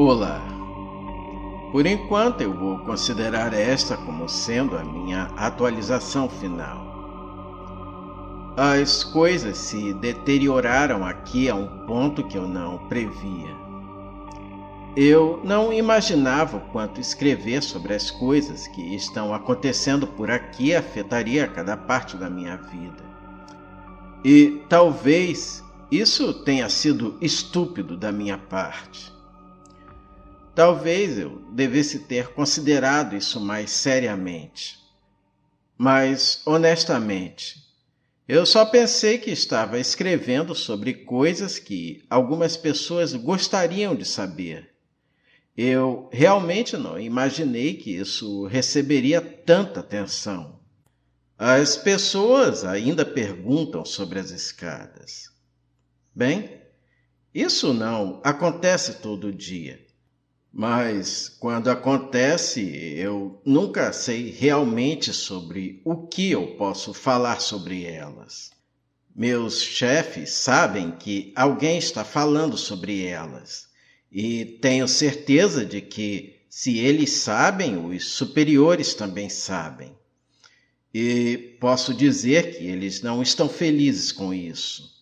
Olá! Por enquanto eu vou considerar esta como sendo a minha atualização final. As coisas se deterioraram aqui a um ponto que eu não previa. Eu não imaginava o quanto escrever sobre as coisas que estão acontecendo por aqui afetaria cada parte da minha vida. E talvez isso tenha sido estúpido da minha parte. Talvez eu devesse ter considerado isso mais seriamente. Mas, honestamente, eu só pensei que estava escrevendo sobre coisas que algumas pessoas gostariam de saber. Eu realmente não imaginei que isso receberia tanta atenção. As pessoas ainda perguntam sobre as escadas. Bem, isso não acontece todo dia. Mas, quando acontece, eu nunca sei realmente sobre o que eu posso falar sobre elas. Meus chefes sabem que alguém está falando sobre elas, e tenho certeza de que, se eles sabem, os superiores também sabem. E posso dizer que eles não estão felizes com isso.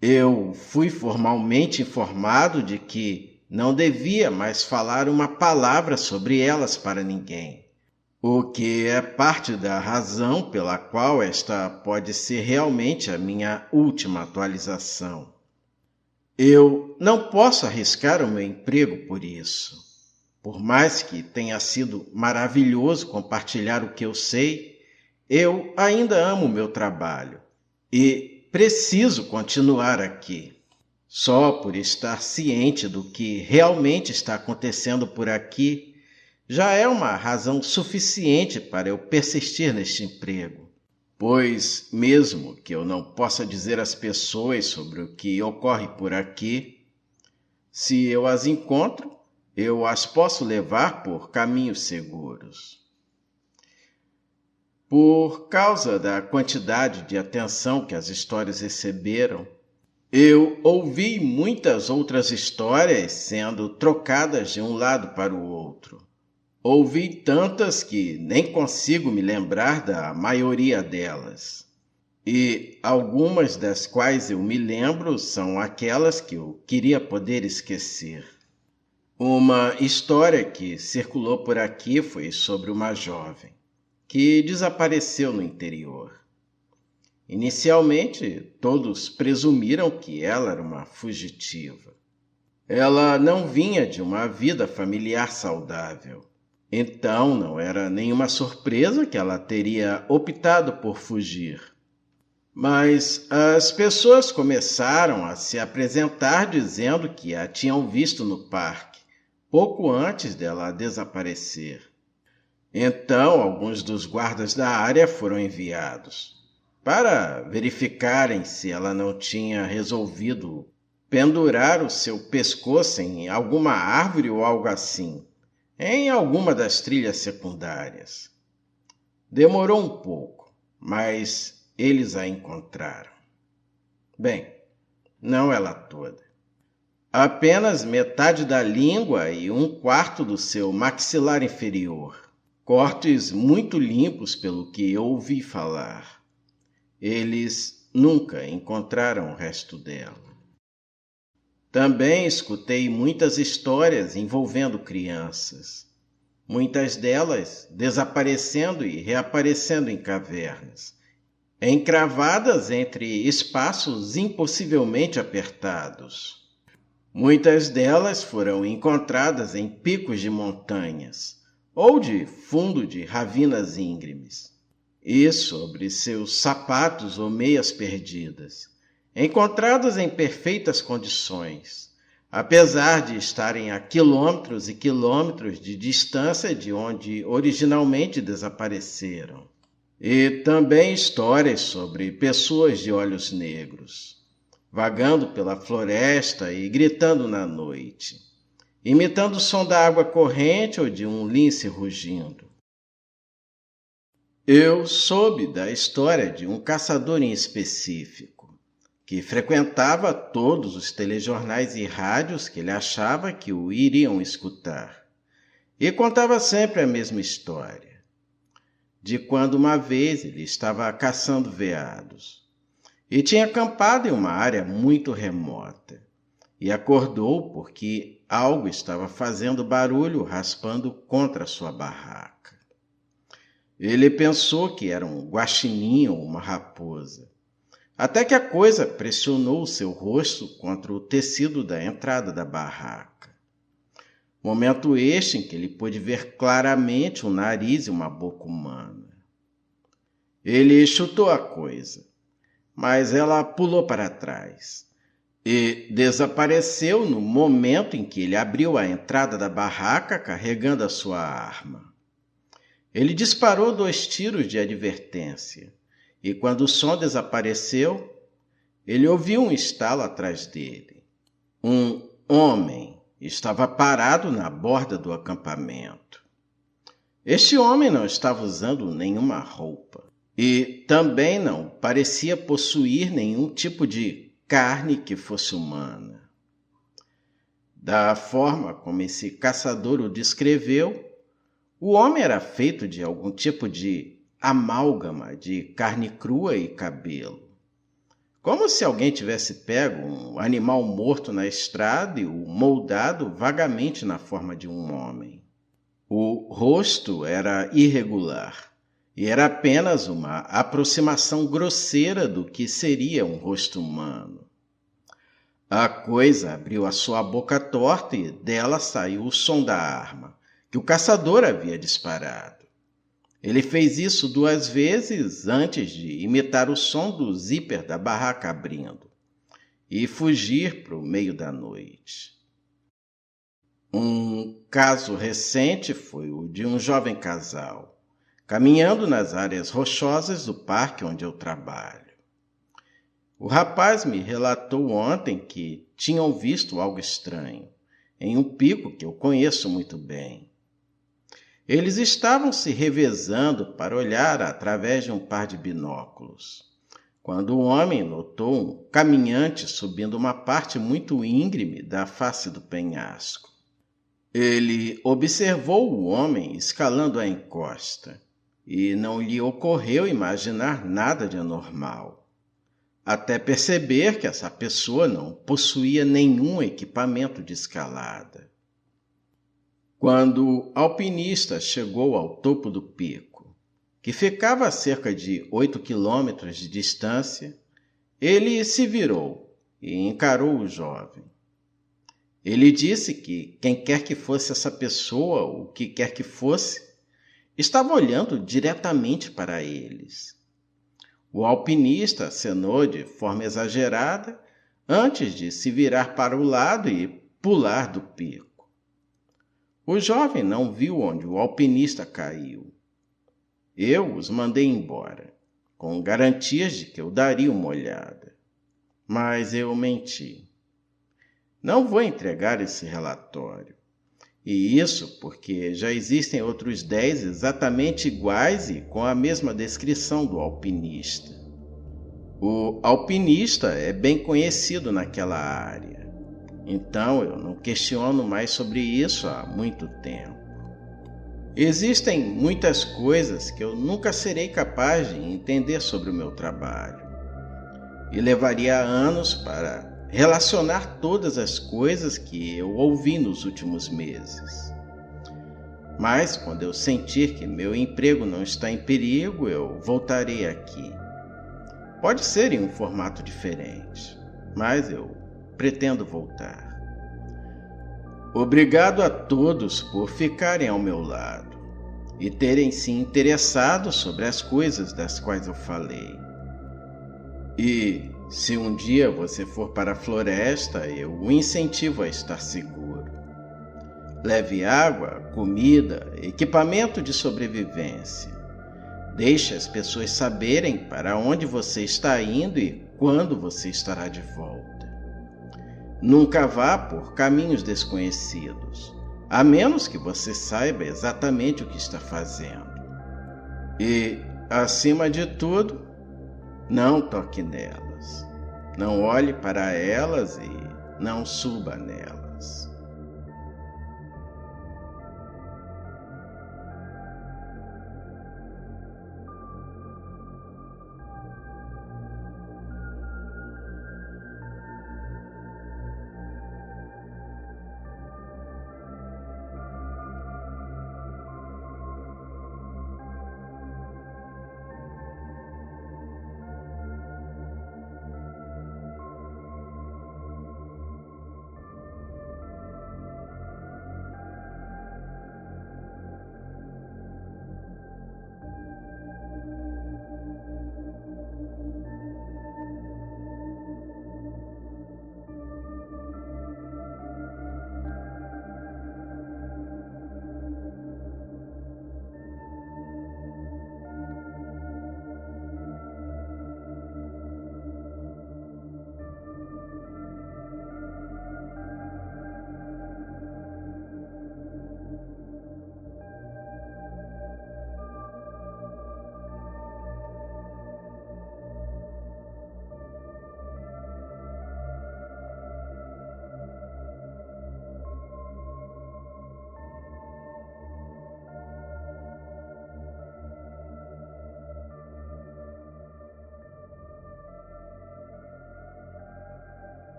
Eu fui formalmente informado de que não devia mais falar uma palavra sobre elas para ninguém, o que é parte da razão pela qual esta pode ser realmente a minha última atualização. Eu não posso arriscar o meu emprego por isso. Por mais que tenha sido maravilhoso compartilhar o que eu sei, eu ainda amo o meu trabalho e preciso continuar aqui. Só por estar ciente do que realmente está acontecendo por aqui, já é uma razão suficiente para eu persistir neste emprego. Pois, mesmo que eu não possa dizer às pessoas sobre o que ocorre por aqui, se eu as encontro, eu as posso levar por caminhos seguros. Por causa da quantidade de atenção que as histórias receberam, eu ouvi muitas outras histórias sendo trocadas de um lado para o outro. Ouvi tantas que nem consigo me lembrar da maioria delas. E algumas das quais eu me lembro são aquelas que eu queria poder esquecer. Uma história que circulou por aqui foi sobre uma jovem que desapareceu no interior. Inicialmente, todos presumiram que ela era uma fugitiva. Ela não vinha de uma vida familiar saudável. Então, não era nenhuma surpresa que ela teria optado por fugir. Mas as pessoas começaram a se apresentar dizendo que a tinham visto no parque, pouco antes dela desaparecer. Então, alguns dos guardas da área foram enviados para verificarem se ela não tinha resolvido pendurar o seu pescoço em alguma árvore ou algo assim, em alguma das trilhas secundárias. Demorou um pouco, mas eles a encontraram. Bem, não ela toda. Apenas metade da língua e um quarto do seu maxilar inferior. Cortes muito limpos pelo que eu ouvi falar. Eles nunca encontraram o resto dela. Também escutei muitas histórias envolvendo crianças. Muitas delas desaparecendo e reaparecendo em cavernas, encravadas entre espaços impossivelmente apertados. Muitas delas foram encontradas em picos de montanhas ou de fundo de ravinas íngremes. E sobre seus sapatos ou meias perdidas, encontradas em perfeitas condições, apesar de estarem a quilômetros e quilômetros de distância de onde originalmente desapareceram. E também histórias sobre pessoas de olhos negros, vagando pela floresta e gritando na noite, imitando o som da água corrente ou de um lince rugindo. Eu soube da história de um caçador em específico, que frequentava todos os telejornais e rádios que ele achava que o iriam escutar, e contava sempre a mesma história, de quando uma vez ele estava caçando veados, e tinha acampado em uma área muito remota, e acordou porque algo estava fazendo barulho raspando contra sua barraca. Ele pensou que era um guaxinim ou uma raposa, até que a coisa pressionou seu rosto contra o tecido da entrada da barraca. Momento este em que ele pôde ver claramente um nariz e uma boca humana. Ele chutou a coisa, mas ela pulou para trás e desapareceu no momento em que ele abriu a entrada da barraca carregando a sua arma. Ele disparou 2 tiros de advertência e quando o som desapareceu, ele ouviu um estalo atrás dele. Um homem estava parado na borda do acampamento. Este homem não estava usando nenhuma roupa e também não parecia possuir nenhum tipo de carne que fosse humana. Da forma como esse caçador o descreveu, o homem era feito de algum tipo de amálgama de carne crua e cabelo. Como se alguém tivesse pego um animal morto na estrada e o moldado vagamente na forma de um homem. O rosto era irregular e era apenas uma aproximação grosseira do que seria um rosto humano. A coisa abriu a sua boca torta e dela saiu o som da arma, que o caçador havia disparado. Ele fez isso 2 vezes antes de imitar o som do zíper da barraca abrindo e fugir para o meio da noite. Um caso recente foi o de um jovem casal, caminhando nas áreas rochosas do parque onde eu trabalho. O rapaz me relatou ontem que tinham visto algo estranho em um pico que eu conheço muito bem. Eles estavam se revezando para olhar através de um par de binóculos, quando o homem notou um caminhante subindo uma parte muito íngreme da face do penhasco. Ele observou o homem escalando a encosta e não lhe ocorreu imaginar nada de anormal, até perceber que essa pessoa não possuía nenhum equipamento de escalada. Quando o alpinista chegou ao topo do pico, que ficava a cerca de 8 quilômetros de distância, ele se virou e encarou o jovem. Ele disse que quem quer que fosse essa pessoa, ou o que quer que fosse, estava olhando diretamente para eles. O alpinista acenou de forma exagerada antes de se virar para o lado e pular do pico. O jovem não viu onde o alpinista caiu. Eu os mandei embora, com garantias de que eu daria uma olhada. Mas eu menti. Não vou entregar esse relatório. E isso porque já existem outros 10 exatamente iguais e com a mesma descrição do alpinista. O alpinista é bem conhecido naquela área. Então eu não questiono mais sobre isso há muito tempo. Existem muitas coisas que eu nunca serei capaz de entender sobre o meu trabalho. E levaria anos para relacionar todas as coisas que eu ouvi nos últimos meses. Mas quando eu sentir que meu emprego não está em perigo, eu voltarei aqui. Pode ser em um formato diferente, mas eu pretendo voltar. Obrigado a todos por ficarem ao meu lado e terem se interessado sobre as coisas das quais eu falei. E se um dia você for para a floresta, eu o incentivo a estar seguro. Leve água, comida, equipamento de sobrevivência. Deixe as pessoas saberem para onde você está indo e quando você estará de volta. Nunca vá por caminhos desconhecidos, a menos que você saiba exatamente o que está fazendo. E, acima de tudo, não toque nelas. Não olhe para elas e não suba nelas.